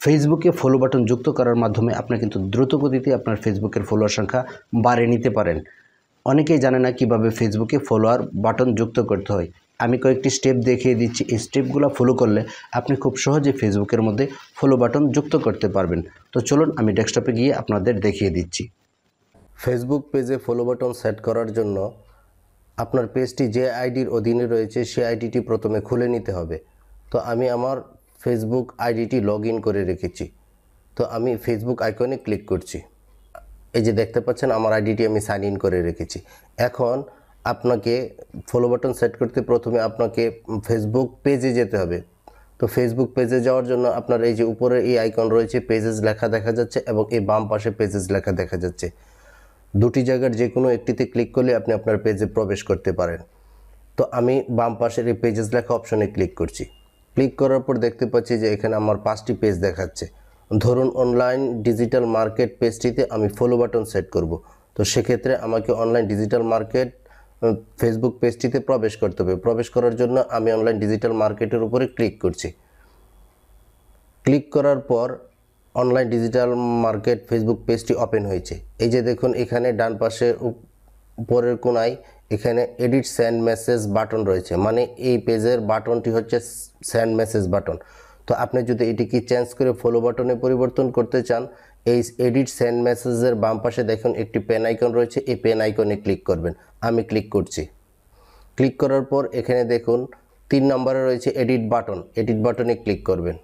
ফেসবুকে follow button যুক্ত করার মাধ্যমে আপনি কিন্তু দ্রুতগতিতে আপনার ফেসবুকের ফলোয়ার সংখ্যা বাড়িয়ে নিতে পারেন। অনেকেই জানে না কিভাবে ফেসবুকে ফলোয়ার বাটন যুক্ত করতে হয়। আমি কয়েকটি স্টেপ দেখিয়ে দিচ্ছি। এই স্টেপগুলো ফলো করলে আপনি খুব সহজে ফেসবুকের মধ্যে ফলো বাটন যুক্ত করতে পারবেন। তো চলুন আমি ডেস্কটপে গিয়ে আপনাদের দেখিয়ে দিচ্ছি। ফেসবুক পেজে ফলো বাটন সেট করার জন্য আপনার পেজটি যে আইডির অধীনে রয়েছে সেই আইডিটি প্রথমে খুলে নিতে হবে। তো আমি আমার ফেসবুক আইডিটি লগ ইন করে রেখেছি। তো আমি ফেসবুক আইকনে ক্লিক করছি। এই যে দেখতে পাচ্ছেন আমার আইডিটি আমি সাইন ইন করে রেখেছি। এখন আপনাকে ফলো বাটন সেট করতে প্রথমে আপনাকে ফেসবুক পেজে যেতে হবে। তো ফেসবুক পেজে যাওয়ার জন্য আপনার এই যে উপরে এই আইকন রয়েছে, পেজেস লেখা দেখা যাচ্ছে এবং এই বাম পাশে পেজেস লেখা দেখা যাচ্ছে। দুটি জায়গার যে কোনো একটিতে ক্লিক করলে আপনি আপনার পেজে প্রবেশ করতে পারেন। তো আমি বাম পাশের এই পেজেস লেখা অপশনে ক্লিক করছি। ক্লিক করার পর দেখতে পাচ্ছি যে এখানে আমার 5টি পেজ দেখাচ্ছে। ধরুন অনলাইন ডিজিটাল মার্কেট পেজটিতে আমি ফলো বাটন সেট করব। তো সেক্ষেত্রে আমাকে অনলাইন ডিজিটাল মার্কেট ফেসবুক পেজটিতে প্রবেশ করতে হবে। প্রবেশ করার জন্য আমি অনলাইন ডিজিটাল মার্কেটের উপরে ক্লিক করছি। ক্লিক করার পর অনলাইন ডিজিটাল মার্কেট ফেসবুক পেজটি ওপেন হয়েছে। এই যে দেখুন এখানে ডান পাশে উপরের কোণায় এখানে এডিট সেন্ড মেসেজ বাটন রয়েছে, মানে এই পেজের বাটনটি হচ্ছে সেন্ড মেসেজ বাটন। তো আপনি যদি এটিকে চেঞ্জ করে ফলো বাটনে পরিবর্তন করতে চান, এই এডিট সেন্ড মেসেজের বাম পাশে দেখুন একটি পেন আইকন রয়েছে, এই পেন আইকনে ক্লিক করবেন। আমি ক্লিক করছি। ক্লিক করার পর এখানে দেখুন 3 নম্বরে রয়েছে এডিট বাটন, এডিট বাটনে ক্লিক করবেন।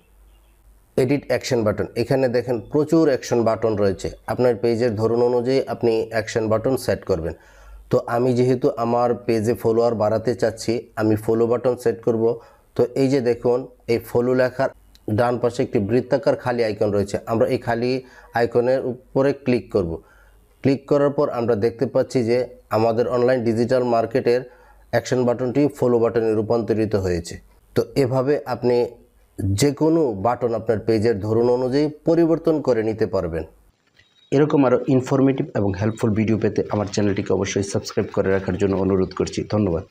এডিট অ্যাকশন বাটন, এখানে দেখেন প্রচুর অ্যাকশন বাটন রয়েছে। আপনার পেজের ধরন অনুযায়ী আপনি অ্যাকশন বাটন সেট করবেন। তো আমি যেহেতু আমার পেজে ফলোয়ার বাড়াতে চাচ্ছি, আমি ফলো বাটন সেট করব। তো এই যে দেখুন এই ফলো লেখার ডান পাশে একটি বৃত্তাকার খালি আইকন রয়েছে, আমরা এই খালি আইকনের উপরে ক্লিক করব। ক্লিক করার পর আমরা দেখতে পাচ্ছি যে আমাদের অনলাইন ডিজিটাল মার্কেটের অ্যাকশন বাটনটি ফলো বাটনে রূপান্তরিত হয়েছে। তো এভাবে আপনি যে কোনো বাটন আপনার পেজের ধরন অনুযায়ী পরিবর্তন করে নিতে পারবেন। এরকম আরও ইনফরমেটিভ এবং হেল্পফুল ভিডিও পেতে আমার চ্যানেলটিকে অবশ্যই সাবস্ক্রাইব করে রাখার জন্য অনুরোধ করছি। ধন্যবাদ।